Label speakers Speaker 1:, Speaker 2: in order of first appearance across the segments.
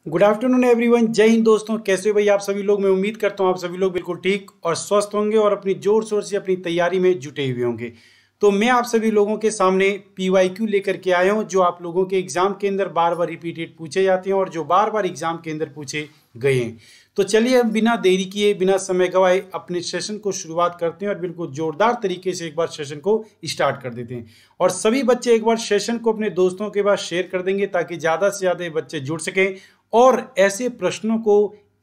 Speaker 1: Good afternoon everyone. जय हिंद दोस्तों, कैसे हो भाई आप सभी लोग। मैं उम्मीद करता हूँ आप सभी लोग बिल्कुल ठीक और स्वस्थ होंगे और अपनी जोर शोर से अपनी तैयारी में जुटे हुए होंगे। तो मैं आप सभी लोगों के सामने PYQ लेकर के आया हूँ, जो आप लोगों के एग्जाम के अंदर बार बार रिपीटेड पूछे जाते हैं और जो बार बार एग्जाम के अंदर पूछे गए हैं। तो चलिए हम बिना देरी किए, बिना समय गवाए अपने सेशन को शुरुआत करते हैं और बिल्कुल जोरदार तरीके से एक बार सेशन को स्टार्ट कर देते हैं। और सभी बच्चे एक बार सेशन को अपने दोस्तों के पास शेयर कर देंगे ताकि ज़्यादा से ज़्यादा बच्चे जुड़ सकें और ऐसे प्रश्नों को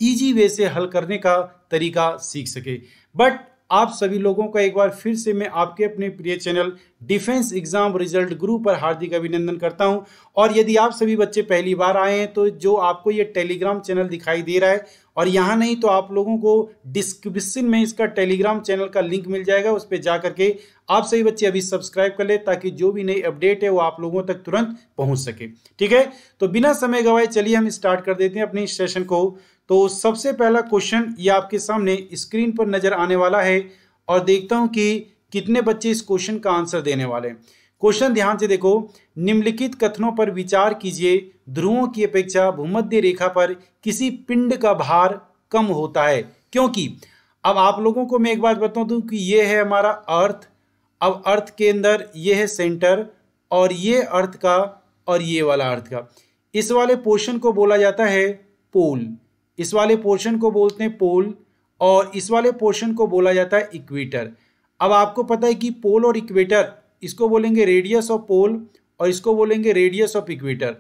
Speaker 1: इजी वे से हल करने का तरीका सीख सके। बट आप सभी लोगों का एक बार फिर से मैं आपके अपने प्रिय चैनल डिफेंस एग्जाम रिजल्ट गुरु पर हार्दिक अभिनंदन करता हूं। और यदि आप सभी बच्चे पहली बार आए हैं तो जो आपको ये टेलीग्राम चैनल दिखाई दे रहा है, और यहाँ नहीं तो आप लोगों को डिस्क्रिप्शन में इसका टेलीग्राम चैनल का लिंक मिल जाएगा, उस पर जा करके आप सभी बच्चे अभी सब्सक्राइब कर ले ताकि जो भी नई अपडेट है वो आप लोगों तक तुरंत पहुंच सके। ठीक है, तो बिना समय गवाए चलिए हम स्टार्ट कर देते हैं अपने इस सेशन को। तो सबसे पहला क्वेश्चन ये आपके सामने स्क्रीन पर नजर आने वाला है और देखता हूं कि कितने बच्चे इस क्वेश्चन का आंसर देने वाले हैं। क्वेश्चन ध्यान से देखो, निम्नलिखित कथनों पर विचार कीजिए। ध्रुवों की अपेक्षा भूमध्य रेखा पर किसी पिंड का भार कम होता है क्योंकि। अब आप लोगों को मैं एक बात बता दूं कि ये है हमारा अर्थ। अब अर्थ के अंदर ये है सेंटर और ये अर्थ का और ये वाला अर्थ का। इस वाले पोर्शन को बोला जाता है पोल, इस वाले पोर्शन को बोलते हैं पोल और इस वाले पोर्शन को बोला जाता है इक्वेटर। अब आपको पता है कि पोल और इक्वेटर, इसको बोलेंगे रेडियस ऑफ पोल और इसको बोलेंगे रेडियस ऑफ इक्वेटर।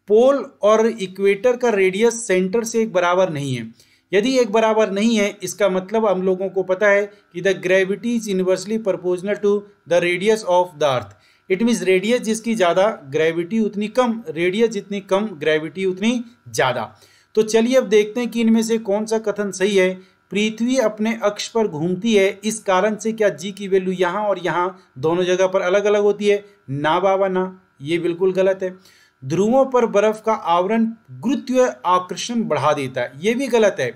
Speaker 1: पोल और इक्वेटर का रेडियस सेंटर से एक बराबर नहीं है। यदि एक बराबर नहीं है इसका मतलब हम लोगों को पता है कि the gravity is inversely proportional to the radius of the earth. It means radius जिसकी ज़्यादा ग्रेविटी उतनी कम, रेडियस जितनी कम ग्रेविटी उतनी ज़्यादा। तो चलिए अब देखते हैं कि इनमें से कौन सा कथन सही है। पृथ्वी अपने अक्ष पर घूमती है, इस कारण से क्या जी की वैल्यू यहाँ और यहाँ दोनों जगह पर अलग अलग होती है? ना बाबा ना, ये बिल्कुल गलत है। ध्रुवों पर बर्फ का आवरण गुरुत्व आकर्षण बढ़ा देता है, ये भी गलत है।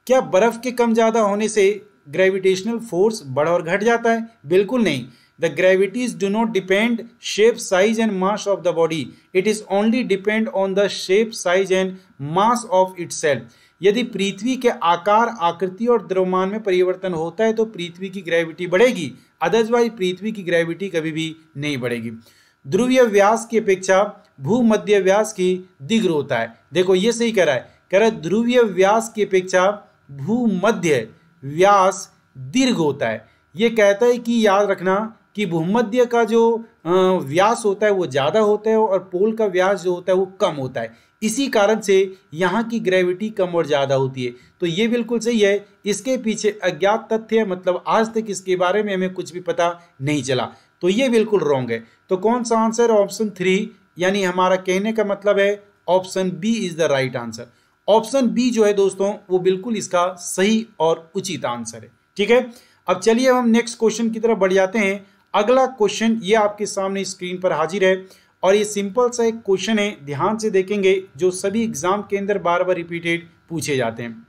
Speaker 1: क्या बर्फ के कम ज़्यादा होने से ग्रेविटेशनल फोर्स बढ़ और घट जाता है? बिल्कुल नहीं। The gravities do not depend shape, size and mass of the body. It is only depend on the shape, size and mass of itself. यदि पृथ्वी के आकार, आकृति और द्रव्यमान में परिवर्तन होता है तो पृथ्वी की ग्रेविटी बढ़ेगी, अदरवाइज पृथ्वी की ग्रेविटी कभी भी नहीं बढ़ेगी। ध्रुवीय व्यास की अपेक्षा भूमध्य व्यास की दीर्घ होता है। देखो ये सही कह रहा है ध्रुवीय व्यास की अपेक्षा भूमध्य व्यास दीर्घ होता है। ये कहता है कि याद रखना कि भूमध्य का जो व्यास होता है वो ज़्यादा होता है और पोल का व्यास जो होता है वो कम होता है, इसी कारण से यहाँ की ग्रेविटी कम और ज़्यादा होती है। तो ये बिल्कुल सही है। इसके पीछे अज्ञात तथ्य है, मतलब आज तक इसके बारे में हमें कुछ भी पता नहीं चला, तो ये बिल्कुल रॉन्ग है। तो कौन सा आंसर? ऑप्शन 3, यानी हमारा कहने का मतलब है option B is the right answer. Option B जो है दोस्तों वो बिल्कुल इसका सही और उचित आंसर है। ठीक है, अब चलिए हम नेक्स्ट क्वेश्चन की तरफ बढ़ जाते हैं। अगला क्वेश्चन ये आपके सामने स्क्रीन पर हाजिर है और ये सिंपल सा एक क्वेश्चन है, ध्यान से देखेंगे, जो सभी एग्जाम के अंदर बार बार रिपीटेड पूछे जाते हैं।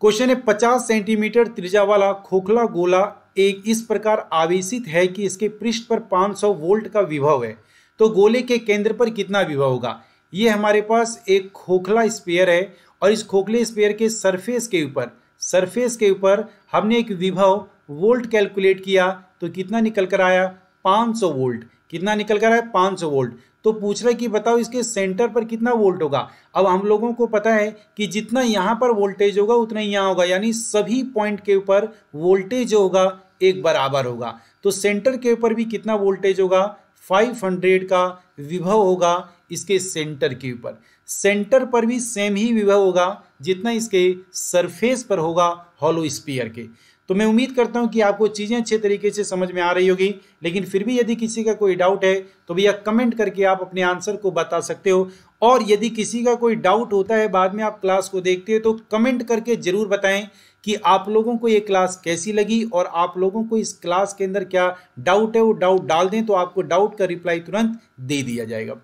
Speaker 1: क्वेश्चन है 50 सेंटीमीटर त्रिज्या वाला खोखला गोला एक इस प्रकार आवेशित है कि इसके पृष्ठ पर 500 वोल्ट का विभव है, तो गोले के केंद्र पर कितना विभव होगा? ये हमारे पास एक खोखला स्फीयर है और इस खोखले स्फीयर के सरफेस के ऊपर हमने एक विभव वोल्ट कैलकुलेट किया तो कितना निकल कर आया? 500 वोल्ट। कितना निकल कर आया? 500 वोल्ट। तो पूछ रहा है कि बताओ इसके सेंटर पर कितना वोल्ट होगा। अब हम लोगों को पता है कि जितना यहाँ पर वोल्टेज होगा उतना ही यहाँ होगा, यानी सभी पॉइंट के ऊपर वोल्टेज जो होगा एक बराबर होगा। तो सेंटर के ऊपर भी कितना वोल्टेज होगा? 500 का विभव होगा इसके सेंटर के ऊपर। सेंटर पर भी सेम ही विभव होगा जितना इसके सरफेस पर होगा हॉलो स्फीयर के। तो मैं उम्मीद करता हूं कि आपको चीज़ें अच्छे तरीके से समझ में आ रही होगी, लेकिन फिर भी यदि किसी का कोई डाउट है तो भैया कमेंट करके आप अपने आंसर को बता सकते हो। और यदि किसी का कोई डाउट होता है बाद में आप क्लास को देखते हो तो कमेंट करके ज़रूर बताएं कि आप लोगों को ये क्लास कैसी लगी और आप लोगों को इस क्लास के अंदर क्या डाउट है, वो डाउट डाल दें तो आपको डाउट का रिप्लाई तुरंत दे दिया जाएगा।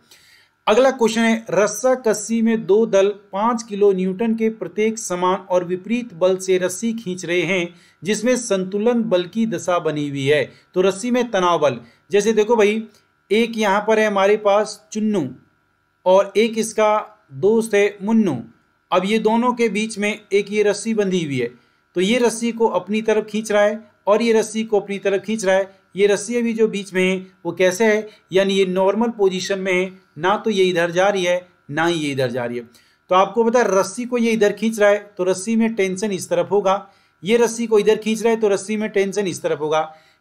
Speaker 1: अगला क्वेश्चन है, रस्सा कस्सी में दो दल 5 किलो न्यूटन के प्रत्येक समान और विपरीत बल से रस्सी खींच रहे हैं जिसमें संतुलन बल की दशा बनी हुई है। तो रस्सी में तनाव बल, जैसे देखो भाई, एक यहाँ पर है हमारे पास चुन्नू और एक इसका दोस्त है मुन्नू। अब ये दोनों के बीच में एक ये रस्सी बंधी हुई है, तो ये रस्सी को अपनी तरफ खींच रहा है और ये रस्सी को अपनी तरफ खींच रहा है। ये रस्सी अभी जो बीच में है वो कैसे है, यानी ये नॉर्मल पोजीशन में है, ना तो ये इधर जा रही है ना ही ये इधर जा रही है। तो आपको पता है रस्सी को ये इधर खींच रहा है तो रस्सी में टेंशन इस तरफ होगा, ये रस्सी को इधर खींच रहा है तो रस्सी में टेंशन इस तरफ होगा।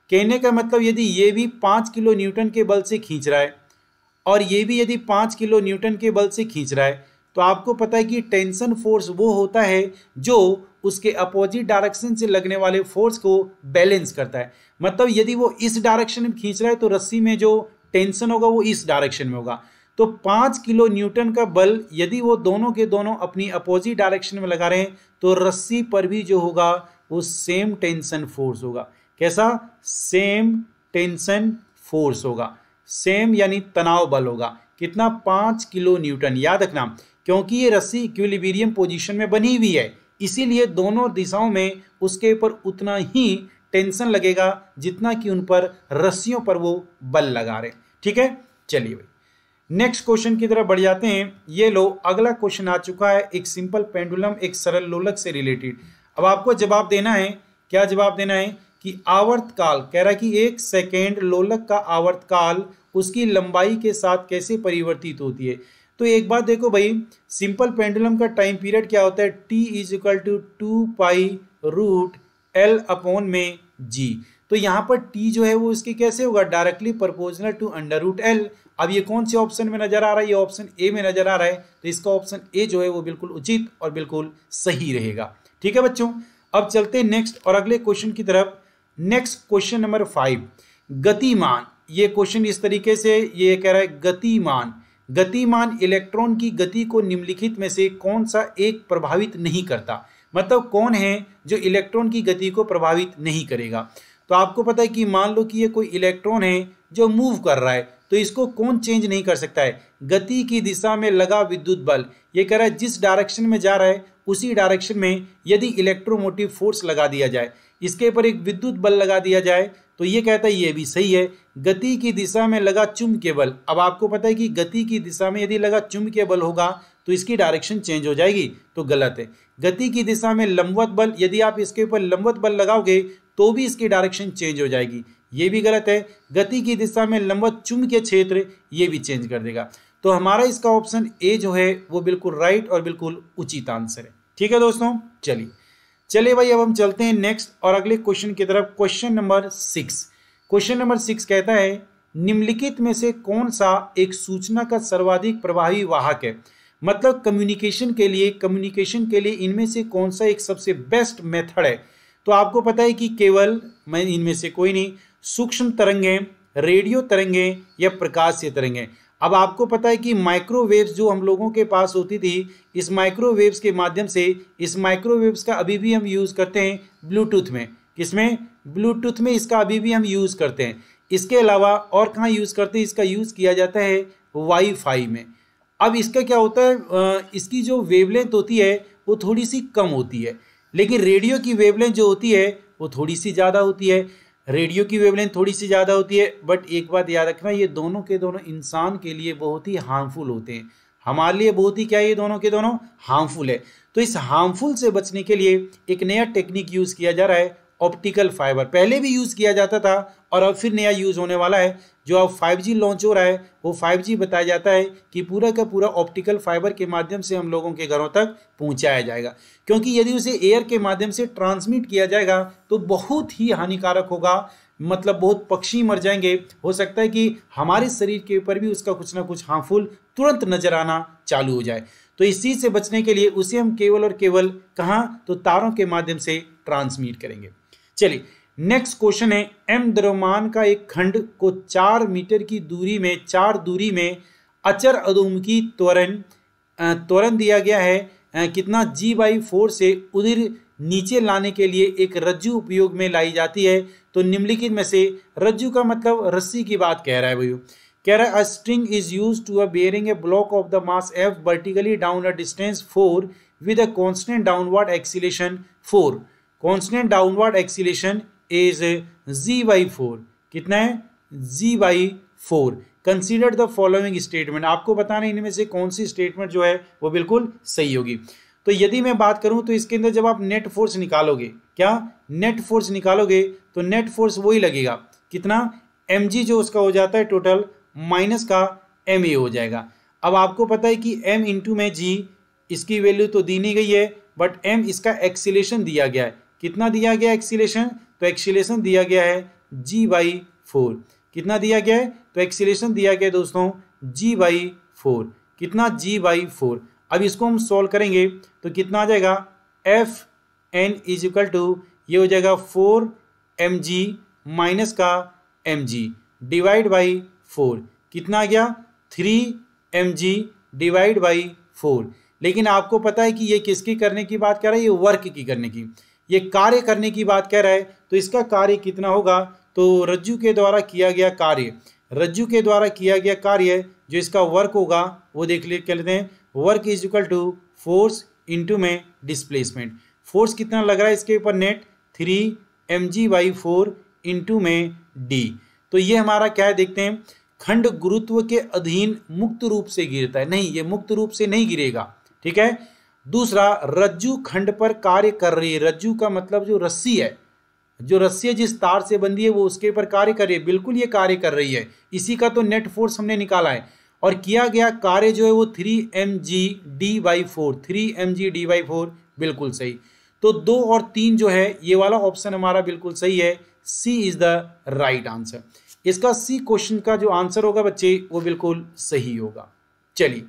Speaker 1: कहने का मतलब यदि ये भी 5 किलो न्यूटन के बल से खींच रहा है और ये भी यदि 5 किलो न्यूटन के बल से खींच रहा है, तो आपको पता है कि टेंशन फोर्स वो होता है जो उसके अपोजिट डायरेक्शन से लगने वाले फोर्स को बैलेंस करता है। मतलब यदि वो इस डायरेक्शन में खींच रहा है तो रस्सी में जो टेंशन होगा वो इस डायरेक्शन में होगा। तो 5 किलो न्यूटन का बल यदि वो दोनों के दोनों अपनी अपोजिट डायरेक्शन में लगा रहे हैं तो रस्सी पर भी जो होगा वो सेम टेंशन फोर्स होगा। कैसा? सेम टेंशन फोर्स होगा। सेम यानी तनाव बल होगा। कितना? 5 किलो न्यूटन। याद रखना, क्योंकि ये रस्सी इक्विलिब्रियम पोजीशन में बनी हुई है, इसीलिए दोनों दिशाओं में उसके ऊपर उतना ही टेंशन लगेगा जितना कि उन पर रस्सियों पर वो बल लगा रहे। ठीक है, चलिए भाई नेक्स्ट क्वेश्चन की तरफ बढ़ जाते हैं। ये लो, अगला क्वेश्चन आ चुका है, एक सिंपल पेंडुलम, एक सरल लोलक से रिलेटेड। अब आपको जवाब देना है, क्या जवाब देना है कि आवर्तकाल, कह रहा है कि 1 सेकेंड लोलक का आवर्तकाल उसकी लंबाई के साथ कैसे परिवर्तित होती है। तो एक बात देखो भाई, सिंपल पेंडुलम का टाइम पीरियड क्या होता है? t = 2 pi root L upon में g। तो यहाँ पर t जो है वो इसके कैसे होगा? Directly proportional to √L। अब ये कौन से ऑप्शन में नजर आ रहा है? ये ऑप्शन ए में नजर आ रहा है, तो इसका ऑप्शन ए जो है वो बिल्कुल उचित और बिल्कुल सही रहेगा। ठीक है बच्चों, अब चलते हैं नेक्स्ट और अगले क्वेश्चन की तरफ। नेक्स्ट क्वेश्चन नंबर 5, गतिमान। ये क्वेश्चन इस तरीके से ये कह रहा है गतिमान इलेक्ट्रॉन की गति को निम्नलिखित में से कौन सा एक प्रभावित नहीं करता। मतलब कौन है जो इलेक्ट्रॉन की गति को प्रभावित नहीं करेगा। तो आपको पता है कि मान लो कि ये कोई इलेक्ट्रॉन है जो मूव कर रहा है, तो इसको कौन चेंज नहीं कर सकता है? गति की दिशा में लगा विद्युत बल। ये कह रहा है जिस डायरेक्शन में जा रहा है उसी डायरेक्शन में यदि इलेक्ट्रोमोटिव फोर्स लगा दिया जाए, इसके ऊपर एक विद्युत बल लगा दिया जाए, तो ये कहता है ये भी सही है। गति की दिशा में लगा चुंबकीय बल। अब आपको पता है कि गति की दिशा में यदि लगा चुंबकीय बल होगा तो इसकी डायरेक्शन चेंज हो जाएगी, तो गलत है। गति की दिशा में लंबवत बल, यदि आप इसके ऊपर लंबवत बल लगाओगे तो भी इसकी डायरेक्शन चेंज हो जाएगी, ये भी गलत है। गति की दिशा में लंबवत चुंबकीय क्षेत्र, ये भी चेंज कर देगा। तो हमारा इसका ऑप्शन ए जो है वो बिल्कुल राइट और बिल्कुल उचित आंसर है। ठीक है दोस्तों, चलिए भाई अब हम चलते हैं नेक्स्ट और अगले क्वेश्चन की तरफ। Question number 6। क्वेश्चन नंबर 6 कहता है निम्नलिखित में से कौन सा एक सूचना का सर्वाधिक प्रभावी वाहक है। मतलब कम्युनिकेशन के लिए इनमें से कौन सा एक सबसे बेस्ट मेथड है। तो आपको पता है कि केवल मैं इनमें से कोई नहीं, सूक्ष्म तरंगें, रेडियो तरंगें या प्रकाशीय तरंगें। अब आपको पता है कि माइक्रोवेव्स जो हम लोगों के पास होती थी, इस माइक्रोवेव्स के माध्यम से, इस माइक्रोवेव्स का अभी भी हम यूज़ करते हैं ब्लूटूथ में। किसमें? ब्लूटूथ में इसका अभी भी हम यूज़ करते हैं। इसके अलावा और कहाँ यूज़ करते हैं? इसका यूज़ किया जाता है वाईफाई में। अब इसका क्या होता है, इसकी जो वेवलेंथ होती है वो थोड़ी सी कम होती है, लेकिन रेडियो की वेवलेंथ जो होती है वो थोड़ी सी ज़्यादा होती है। रेडियो की वेवलेंथ थोड़ी सी ज़्यादा होती है, बट एक बात याद रखना, ये दोनों के दोनों इंसान के लिए बहुत ही हार्मफुल होते हैं। हमारे लिए बहुत ही क्या है, ये दोनों के दोनों हार्मफुल है। तो इस हार्मफुल से बचने के लिए एक नया टेक्निक यूज़ किया जा रहा है, ऑप्टिकल फाइबर। पहले भी यूज़ किया जाता था और अब फिर नया यूज़ होने वाला है। जो अब 5G लॉन्च हो रहा है वो 5G बताया जाता है कि पूरा का पूरा ऑप्टिकल फाइबर के माध्यम से हम लोगों के घरों तक पहुंचाया जाएगा, क्योंकि यदि उसे एयर के माध्यम से ट्रांसमिट किया जाएगा तो बहुत ही हानिकारक होगा। मतलब बहुत पक्षी मर जाएंगे, हो सकता है कि हमारे शरीर के ऊपर भी उसका कुछ ना कुछ हार्मफुल तुरंत नजर आना चालू हो जाए। तो इस चीज़ से बचने के लिए उसे हम केवल और केवल कहाँ, तो तारों के माध्यम से ट्रांसमिट करेंगे। चलिए नेक्स्ट क्वेश्चन है, m द्रव्यमान का एक खंड को 4 मीटर की दूरी में अचर अधोमुखी त्वरण दिया गया है। कितना? g/4 से उधर नीचे लाने के लिए एक रज्जु उपयोग में लाई जाती है। तो निम्नलिखित में से, रज्जु का मतलब रस्सी की बात कह रहा है भैया। कह रहा है a string is used to bearing a block of the mass f vertically down a distance 4 with a constant downward acceleration 4। Constant downward acceleration is g/4। कितना है? g/4। Consider the following statement, आपको बताना इनमें से कौन सी statement जो है वो बिल्कुल सही होगी। तो यदि मैं बात करूं तो इसके अंदर जब आप नेट फोर्स निकालोगे, क्या नेट फोर्स निकालोगे, तो नेट फोर्स वही लगेगा कितना, mg जो उसका हो जाता है टोटल माइनस का ma हो जाएगा। अब आपको पता है कि m इंटू में g, इसकी वैल्यू तो दी नहीं गई है, बट m इसका एक्सीलेशन दिया गया है, कितना दिया गया एक्सीलेशन, तो एक्सीलेशन दिया गया है g/4, कितना दिया गया है, तो एक्सीलेशन दिया गया है दोस्तों g/4, कितना g/4। अब इसको हम सॉल्व करेंगे तो कितना आ जाएगा, F N is equal to ये हो जाएगा 4mg माइनस का mg डिवाइड बाई 4, कितना आ गया 3mg डिवाइड बाई 4। लेकिन आपको पता है कि ये किसकी करने की बात कर रहा है, ये वर्क की करने की, ये कार्य करने की बात कर रहा है। तो इसका कार्य कितना होगा, तो रज्जु के द्वारा किया गया कार्य, रज्जु के द्वारा किया गया कार्य जो इसका वर्क होगा वो देख लेते हैं। Work is equal to force into में डिस्प्लेसमेंट, फोर्स कितना लग रहा है इसके ऊपर नेट 3mg/4 इंटू में d। तो ये हमारा क्या है देखते हैं, खंड गुरुत्व के अधीन मुक्त रूप से गिरता है, नहीं ये मुक्त रूप से नहीं गिरेगा, ठीक है। दूसरा, रज्जु खंड पर कार्य कर रही है, रज्जु का मतलब जो रस्सी है, जो रस्सी है जिस तार से बंधी है वो उसके ऊपर कार्य कर रही है, बिल्कुल ये कार्य कर रही है, इसी का तो नेट फोर्स हमने निकाला है। और किया गया कार्य जो है वो 3mg/d/4, 3mg/d/4 बिल्कुल सही। तो 2 और 3 जो है ये वाला ऑप्शन हमारा बिल्कुल सही है, सी इज द राइट आंसर। इसका सी क्वेश्चन का जो आंसर होगा बच्चे वो बिल्कुल सही होगा। चलिए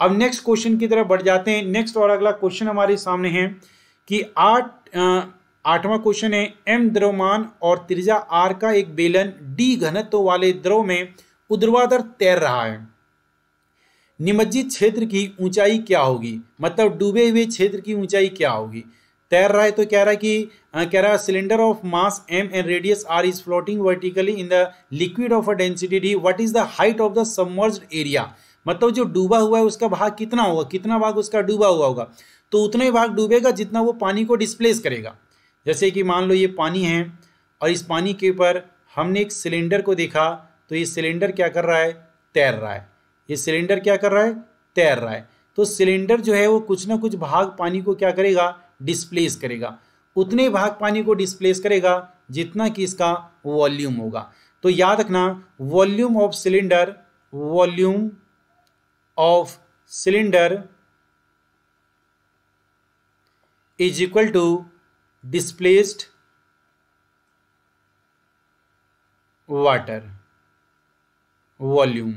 Speaker 1: अब नेक्स्ट क्वेश्चन की तरफ बढ़ जाते हैं। नेक्स्ट और अगला क्वेश्चन हमारे सामने है कि 8वां क्वेश्चन है, एम द्रव्यमान और त्रिज्या आर का एक बेलन डी घनत्व वाले द्रव में ऊर्ध्वाधर तैर रहा है, निमज्जित क्षेत्र की ऊंचाई क्या होगी, मतलब डूबे हुए क्षेत्र की ऊंचाई क्या होगी। तैर रहा है तो कह रहा है cylinder of mass m and radius r is floating vertically in the liquid of a density d, what is the height of the submerged area, मतलब जो डूबा हुआ है उसका भाग कितना होगा, कितना भाग उसका डूबा हुआ होगा, तो उतना ही भाग डूबेगा जितना वो पानी को डिस्प्लेस करेगा। जैसे कि मान लो ये पानी है और इस पानी के ऊपर हमने एक सिलेंडर को देखा, तो ये सिलेंडर क्या कर रहा है, तैर रहा है, ये सिलेंडर क्या कर रहा है, तैर रहा है। तो सिलेंडर जो है वो कुछ ना कुछ भाग पानी को क्या करेगा, डिस्प्लेस करेगा, उतने भाग पानी को डिस्प्लेस करेगा जितना कि इसका वॉल्यूम होगा। तो याद रखना, volume of cylinder, volume of cylinder is equal to displaced water volume.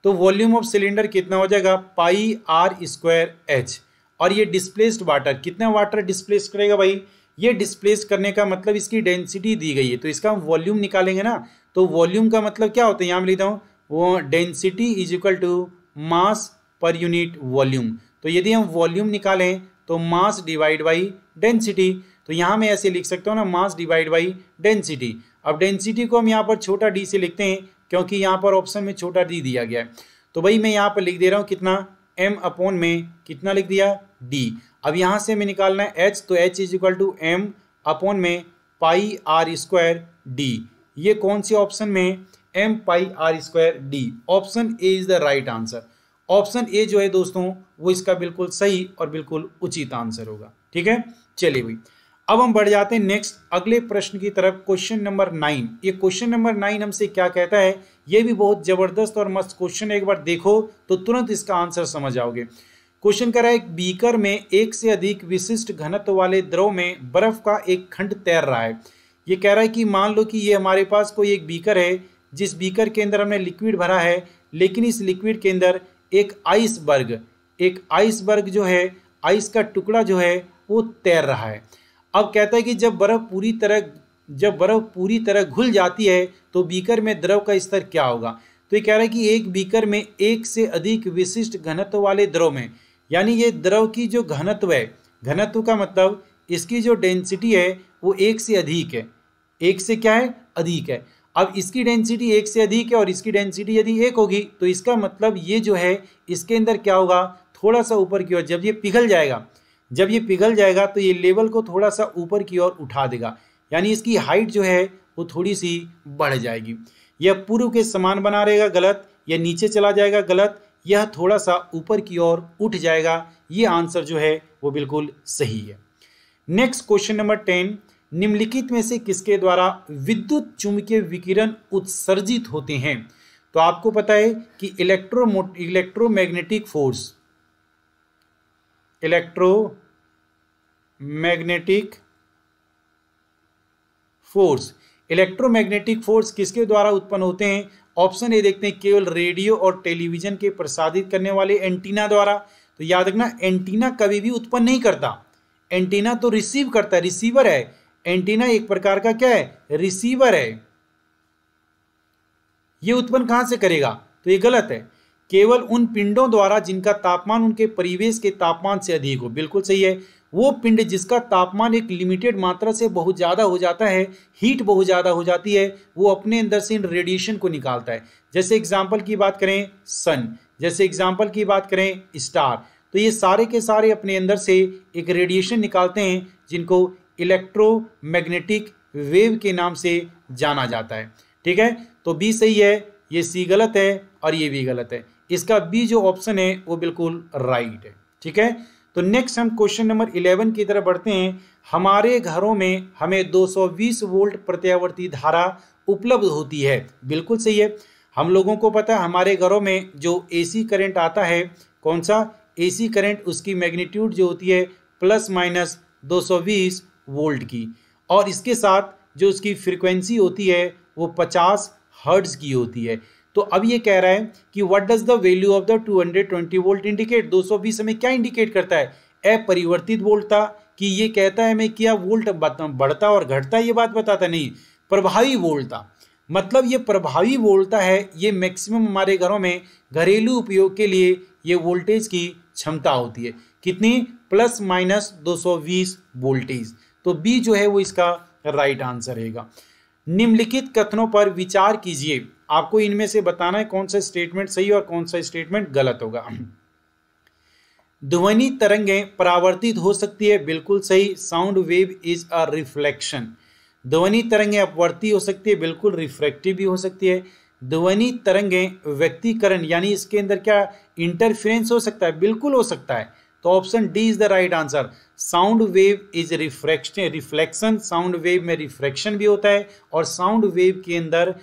Speaker 1: तो वॉल्यूम ऑफ सिलेंडर कितना हो जाएगा, πr²h, और ये डिस्प्लेस्ड वाटर, कितना वाटर डिस्प्लेस करेगा भाई, ये डिस्प्लेस करने का मतलब इसकी डेंसिटी दी गई है, तो इसका हम वॉल्यूम निकालेंगे ना। तो वॉल्यूम का मतलब क्या होता है, यहाँ मैं लिखता हूँ वो density is equal to mass per unit volume. तो यदि हम वॉल्यूम निकालें तो मास डिवाइड बाई डेंसिटी, तो यहाँ मैं ऐसे लिख सकता हूँ ना, मास डिवाइड बाई डेंसिटी। अब डेंसिटी को हम यहाँ पर छोटा डी से लिखते हैं क्योंकि यहाँ पर ऑप्शन में छोटा डी दिया गया है। तो भाई मैं यहाँ पर लिख दे रहा हूँ कितना, m/, में कितना लिख दिया, d। अब यहाँ से मैं निकालना है h, तो h is equal to m/, में πr²d। ये कौन सी ऑप्शन में, m/r²d, option A is the right answer. Option A जो है दोस्तों वो इसका बिल्कुल सही और बिल्कुल उचित आंसर होगा, ठीक है। चलिए भाई अब हम बढ़ जाते हैं नेक्स्ट अगले प्रश्न की तरफ, क्वेश्चन नंबर 9। ये क्वेश्चन नंबर 9 हमसे क्या कहता है, ये भी बहुत जबरदस्त और मस्त क्वेश्चन है, एक बार देखो तो तुरंत इसका आंसर समझ आओगे। क्वेश्चन कह रहा है एक बीकर में एक से अधिक विशिष्ट घनत्व वाले द्रव में बर्फ का एक खंड तैर रहा है। ये कह रहा है कि मान लो कि ये हमारे पास कोई एक बीकर है, जिस बीकर के अंदर हमने लिक्विड भरा है, लेकिन इस लिक्विड के अंदर एक आइसबर्ग जो है, आइस का टुकड़ा जो है वो तैर रहा है। अब कहता है कि जब बर्फ पूरी तरह घुल जाती है तो बीकर में द्रव का स्तर क्या होगा। तो ये कह रहा है कि एक बीकर में एक से अधिक विशिष्ट घनत्व वाले द्रव में, यानी ये द्रव की जो घनत्व है, घनत्व का मतलब इसकी जो डेंसिटी है वो एक से अधिक है, एक से क्या है, अधिक है। अब इसकी डेंसिटी एक से अधिक है और इसकी डेंसिटी यदि एक होगी तो इसका मतलब ये जो है इसके अंदर क्या होगा, थोड़ा सा ऊपर की ओर जब ये पिघल जाएगा तो ये लेवल को थोड़ा सा ऊपर की ओर उठा देगा, यानी इसकी हाइट जो है वो थोड़ी सी बढ़ जाएगी। यह पूर्व के समान बना रहेगा, गलत। यह नीचे चला जाएगा, गलत। यह थोड़ा सा ऊपर की ओर उठ जाएगा। ये आंसर जो है वो बिल्कुल सही है। नेक्स्ट क्वेश्चन नंबर 10, निम्नलिखित में से किसके द्वारा विद्युत चुंबकीय विकिरण उत्सर्जित होते हैं? तो आपको पता है कि इलेक्ट्रोमैग्नेटिक फोर्स किसके द्वारा उत्पन्न होते हैं? ऑप्शन ए देखते हैं, केवल रेडियो और टेलीविजन के प्रसारित करने वाले एंटीना द्वारा। तो याद रखना, एंटीना कभी भी उत्पन्न नहीं करता, एंटीना तो रिसीव करता है, रिसीवर है। एंटीना एक प्रकार का क्या है? रिसीवर है। ये उत्पन्न कहां से करेगा? तो ये गलत है। केवल उन पिंडों द्वारा जिनका तापमान उनके परिवेश के तापमान से अधिक हो। बिल्कुल सही है। वो पिंड जिसका तापमान एक लिमिटेड मात्रा से बहुत ज़्यादा हो जाता है, हीट बहुत ज़्यादा हो जाती है, वो अपने अंदर से इन रेडिएशन को निकालता है। जैसे एग्जाम्पल की बात करें सन, जैसे एग्जाम्पल की बात करें स्टार, तो ये सारे के सारे अपने अंदर से एक रेडिएशन निकालते हैं जिनको इलेक्ट्रोमैग्नेटिक वेव के नाम से जाना जाता है। ठीक है, तो बी सही है, ये सी गलत है और ये भी गलत है। इसका बी जो ऑप्शन है वो बिल्कुल राइट है। ठीक है, तो नेक्स्ट हम क्वेश्चन नंबर 11 की तरफ बढ़ते हैं। हमारे घरों में हमें 220 वोल्ट प्रत्यावर्ती धारा उपलब्ध होती है। बिल्कुल सही है। हम लोगों को पता है हमारे घरों में जो एसी करंट आता है, कौन सा एसी करंट, उसकी मैग्नीट्यूड जो होती है प्लस माइनस 220 वोल्ट की, और इसके साथ जो उसकी फ्रीक्वेंसी होती है वो 50 हर्ट्ज की होती है। तो अब ये कह रहा है कि what does the value of the 220 volt indicate? 220 हमें क्या इंडिकेट करता है? अपरिवर्तित वोल्टता। कि ये कहता है हमें क्या वोल्ट बढ़ता और घटता, ये बात बताता नहीं। प्रभावी वोल्टता, मतलब ये प्रभावी वोल्टता है। ये मैक्सिमम हमारे घरों में घरेलू उपयोग के लिए ये वोल्टेज की क्षमता होती है। कितनी? Plus minus 220 voltage. तो बी जो है वो इसका राइट आंसर रहेगा। निम्नलिखित कथनों पर विचार कीजिए। आपको इनमें से बताना है कौन सा स्टेटमेंट सही और कौन सा स्टेटमेंट गलत होगा। ध्वनि तरंगें परावर्तित हो सकती है। बिल्कुल सही, sound wave is a reflection. ध्वनि तरंगें अपवर्ती हो सकती है, बिल्कुल रिफ्रैक्टिव भी हो सकती है। ध्वनि तरंगें व्यक्तीकरण यानी इसके अंदर क्या इंटरफेरेंस हो सकता है? बिल्कुल हो सकता है। तो option D is the right answer. Sound wave is reflection, sound wave में रिफ्रैक्शन भी होता है और साउंड वेव के अंदर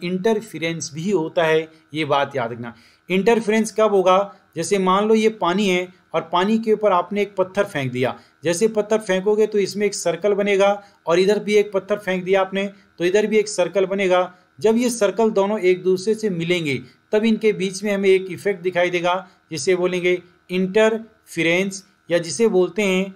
Speaker 1: इंटरफेरेंस भी होता है। ये बात याद रखना। इंटरफेरेंस कब होगा? जैसे मान लो ये पानी है और पानी के ऊपर आपने एक पत्थर फेंक दिया। जैसे पत्थर फेंकोगे तो इसमें एक सर्कल बनेगा और इधर भी एक पत्थर फेंक दिया आपने तो इधर भी एक सर्कल बनेगा। जब ये सर्कल दोनों एक दूसरे से मिलेंगे तब इनके बीच में हमें एक इफेक्ट दिखाई देगा जिसे बोलेंगे इंटरफेरेंस, या जिसे बोलते हैं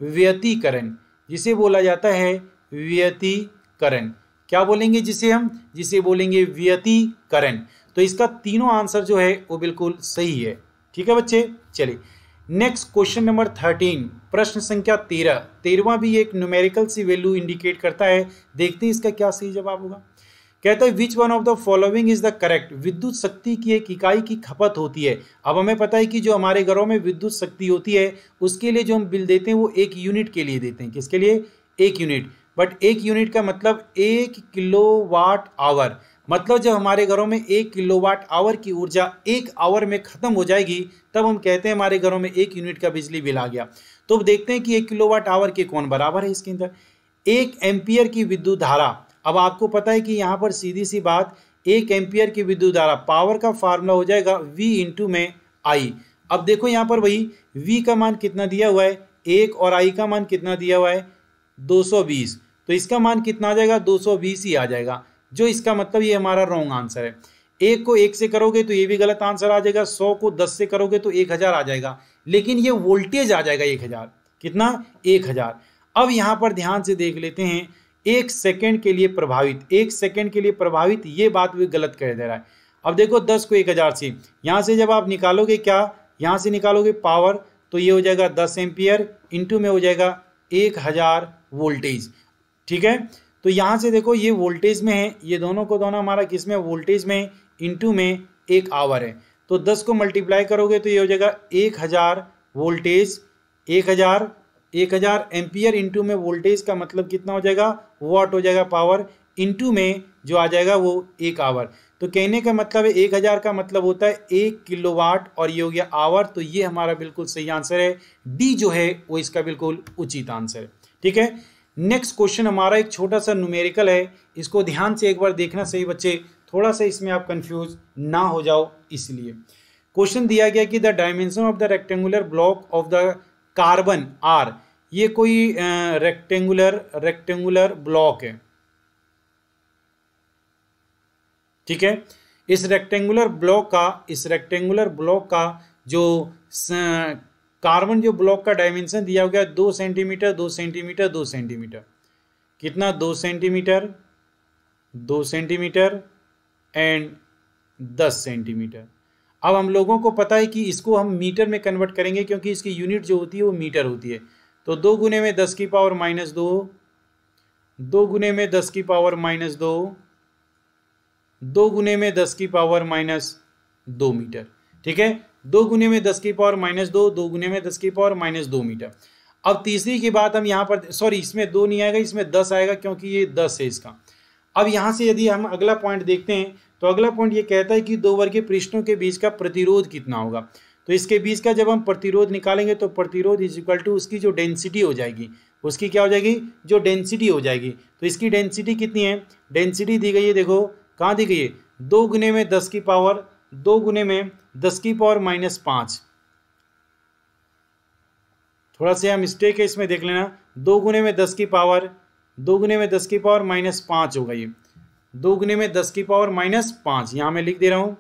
Speaker 1: व्यतिकरण, जिसे बोला जाता है व्यतिकरण। क्या बोलेंगे जिसे बोलेंगे व्यतिकरण। तो इसका तीनों आंसर जो है वो बिल्कुल सही है। ठीक है बच्चे, चलिए नेक्स्ट क्वेश्चन नंबर 13, प्रश्न संख्या 13वां भी एक न्यूमेरिकल सी वैल्यू इंडिकेट करता है। देखते हैं इसका क्या सही जवाब होगा। कहता है which one of the following is the correct. विद्युत शक्ति की एक इकाई की खपत होती है। अब हमें पता है कि जो हमारे घरों में विद्युत शक्ति होती है उसके लिए जो हम बिल देते हैं वो 1 यूनिट के लिए देते हैं। किसके लिए? 1 यूनिट। बट 1 यूनिट का मतलब 1 किलोवाट आवर। मतलब जब हमारे घरों में 1 किलोवाट आवर की ऊर्जा 1 आवर में खत्म हो जाएगी तब हम कहते हैं हमारे घरों में 1 यूनिट का बिजली बिल आ गया। तो अब देखते हैं कि 1 किलोवाट आवर के कौन बराबर है इसके अंदर। 1 एम्पियर की विद्युत धारा। अब आपको पता है कि यहाँ पर सीधी सी बात 1 एम्पियर की विद्युत धारा, पावर का फार्मूला हो जाएगा V इंटू में I। अब देखो यहाँ पर वही V का मान कितना दिया हुआ है 1 और I का मान कितना दिया हुआ है 220। तो इसका मान कितना आ जाएगा? 220 ही आ जाएगा, जो इसका मतलब ये हमारा रॉन्ग आंसर है। 1 को 1 से करोगे तो ये भी गलत आंसर आ जाएगा, 100 को 10 से करोगे तो 1000 आ जाएगा, लेकिन ये वोल्टेज आ जाएगा 1000। कितना? 1000। अब यहाँ पर ध्यान से देख लेते हैं 1 सेकेंड के लिए प्रभावित, 1 सेकेंड के लिए प्रभावित, ये बात भी गलत कह दे रहा है। अब देखो 10 को 1000 से, यहाँ से जब आप निकालोगे क्या, यहाँ से निकालोगे पावर तो ये हो जाएगा 10 एम्पियर इंटू में हो जाएगा 1000 वोल्टेज। ठीक है, तो यहाँ से देखो ये वोल्टेज में है, ये दोनों को दोनों हमारा किस में? वोल्टेज में, इंटू में 1 आवर है। तो 10 को मल्टीप्लाई करोगे तो ये हो जाएगा 1000 वोल्टेज, 1000 1000 एम्पियर इंटू में वोल्टेज का मतलब कितना हो जाएगा, वाट हो जाएगा पावर, इंटू में जो आ जाएगा वो 1 आवर। तो कहने का मतलब है 1000 का मतलब होता है 1 किलोवाट और ये हो गया आवर। तो ये हमारा बिल्कुल सही आंसर है, डी जो है वो इसका बिल्कुल उचित आंसर है। ठीक है, नेक्स्ट क्वेश्चन हमारा एक छोटा सा न्यूमेरिकल है, इसको ध्यान से एक बार देखना सही बच्चे, थोड़ा सा इसमें आप कंफ्यूज ना हो जाओ इसलिए। क्वेश्चन दिया गया कि the dimension of the rectangular block of the carbon are, ये कोई रेक्टेंगुलर ब्लॉक है। ठीक है, इस रेक्टेंगुलर ब्लॉक का जो कार्बन जो ब्लॉक का डायमेंशन दिया गया 2 सेंटीमीटर 2 सेंटीमीटर 2 सेंटीमीटर, कितना 2 सेंटीमीटर 2 सेंटीमीटर एंड 10 सेंटीमीटर। अब हम लोगों को पता है कि इसको हम मीटर में कन्वर्ट करेंगे क्योंकि इसकी यूनिट जो होती है वो मीटर होती है। तो 2 गुने में 10 की पावर -2, 2 गुने में 10 की पावर -2, 2 गुने में 10 की पावर -2 मीटर। ठीक है, 2 गुने में 10 की पावर -2, 2 गुने में 10 की पावर -2 मीटर। अब तीसरी की बात हम यहाँ पर, सॉरी इसमें 2 नहीं आएगा, इसमें 10 आएगा क्योंकि ये 10 है इसका। अब यहाँ से यदि हम अगला पॉइंट देखते हैं तो अगला पॉइंट ये कहता है कि 2 वर्गीय पृष्ठों के बीच का प्रतिरोध कितना होगा। तो इसके बीच का जब हम प्रतिरोध निकालेंगे तो प्रतिरोध इज इक्वल टू उसकी जो डेंसिटी हो जाएगी, उसकी क्या हो जाएगी, जो डेंसिटी हो जाएगी। तो इसकी डेंसिटी कितनी है, डेंसिटी दी गई है, देखो कहाँ दी गई है, 2 गुने में 10 की पावर 2 गुने में 10 की पावर -5। थोड़ा सा मिस्टेक है इसमें, देख लेना, 2 गुने में 10 की पावर 2 गुने में 10 की पावर -5 होगा ये, 2 गुने में 10 की पावर -5। यहाँ मैं लिख दे रहा हूँ,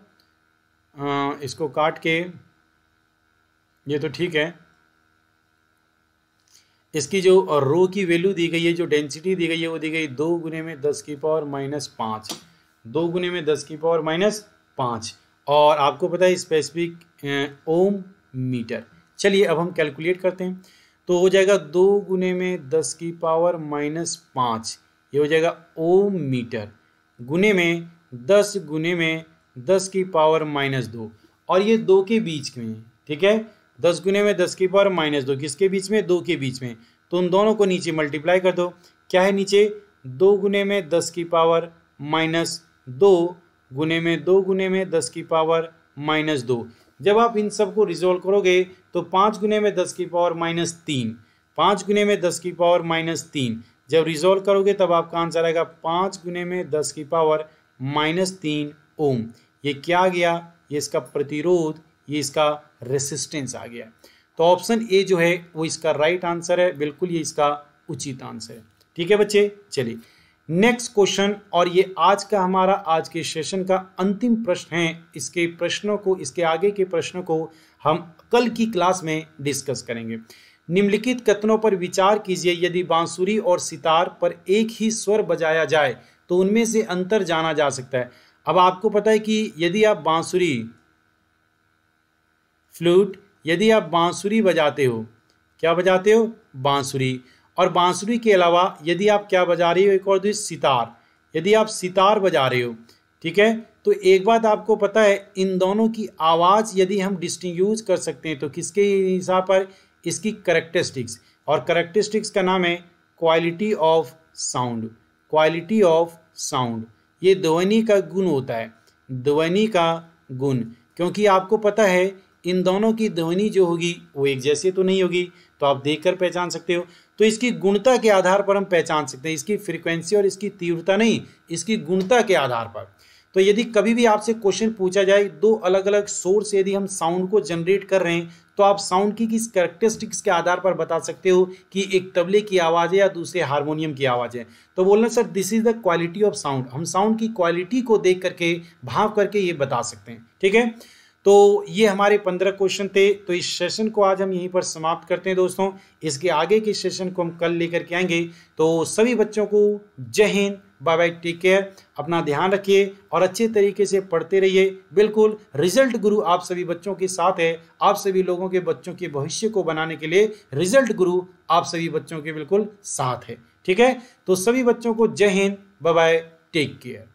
Speaker 1: इसको काट के, ये तो ठीक है। इसकी जो रो की वैल्यू दी गई है, जो डेंसिटी दी गई है वो दी गई 2 गुने में 10 की पावर -5, 2 गुने में 10 की पावर -5, और आपको पता है स्पेसिफिक ओम मीटर। चलिए अब हम कैलकुलेट करते हैं, तो हो जाएगा 2 गुने में 10 की पावर -5, ये हो जाएगा ओम मीटर, गुने में 10 गुने में 10 की पावर -2, और ये 2 के बीच में, ठीक है, 10 गुने में 10 की पावर -2 किसके बीच में, 2 के बीच में। तो उन दोनों को नीचे मल्टीप्लाई कर दो, क्या है नीचे, 2 गुने में 10 की पावर -2 गुने में 2 गुने में 10 की पावर -2। जब आप इन सब को रिजोल्व करोगे तो 5 गुने में 10 की पावर -3, 5 गुने में 10 की पावर -3 जब रिजोल्व करोगे तब आपका आंसर आएगा 5 गुने में 10 की पावर -3 ओम। ये क्या आ गया, ये इसका प्रतिरोध, ये इसका रेसिस्टेंस आ गया। तो ऑप्शन ए जो है वो इसका राइट आंसर है, बिल्कुल ये इसका उचित आंसर है। ठीक है बच्चे, चलिए नेक्स्ट क्वेश्चन, और ये आज का हमारा आज के सेशन का अंतिम प्रश्न है। इसके प्रश्नों को, इसके आगे के प्रश्नों को हम कल की क्लास में डिस्कस करेंगे। निम्नलिखित कथनों पर विचार कीजिए, यदि बांसुरी और सितार पर एक ही स्वर बजाया जाए तो उनमें से अंतर जाना जा सकता है। अब आपको पता है कि यदि आप बांसुरी, फ्लूट, यदि आप बांसुरी बजाते हो, क्या बजाते हो, बांसुरी, और बांसुरी के अलावा यदि आप क्या बजा रहे हो, एक और सितार, यदि आप सितार बजा रहे हो, ठीक है, तो एक बात आपको पता है, इन दोनों की आवाज़ यदि हम डिस्टिंग्विश कर सकते हैं तो किसके हिसाब पर, इसकी करेक्टरिस्टिक्स, और करेक्टरिस्टिक्स का नाम है quality of sound, quality of sound. ये ध्वनि का गुण होता है, ध्वनि का गुण, क्योंकि आपको पता है इन दोनों की ध्वनि जो होगी वो एक जैसी तो नहीं होगी, तो आप देखकर पहचान सकते हो। तो इसकी गुणता के आधार पर हम पहचान सकते हैं, इसकी फ्रीक्वेंसी और इसकी तीव्रता नहीं, इसकी गुणता के आधार पर। तो यदि कभी भी आपसे क्वेश्चन पूछा जाए, दो अलग अलग सोर्स यदि हम साउंड को जनरेट कर रहे हैं, तो आप साउंड की किस कैरेक्टरिस्टिक्स के आधार पर बता सकते हो कि एक तबले की आवाज़ है या दूसरे हारमोनियम की आवाज़ है। तो बोलना sir this is the quality of sound, हम साउंड की क्वालिटी को देख करके, भाव करके ये बता सकते हैं। ठीक है, तो ये हमारे 15 क्वेश्चन थे। तो इस सेशन को आज हम यहीं पर समाप्त करते हैं दोस्तों। इसके आगे के सेशन को हम कल लेकर के आएंगे। तो सभी बच्चों को जय हिंद, बाय बाय, टेक केयर, अपना ध्यान रखिए और अच्छे तरीके से पढ़ते रहिए। बिल्कुल रिजल्ट गुरु आप सभी बच्चों के साथ है। आप सभी लोगों के बच्चों के भविष्य को बनाने के लिए रिजल्ट गुरु आप सभी बच्चों के बिल्कुल साथ है। ठीक है, तो सभी बच्चों को जय हिंद, बाय बाय, टेक केयर।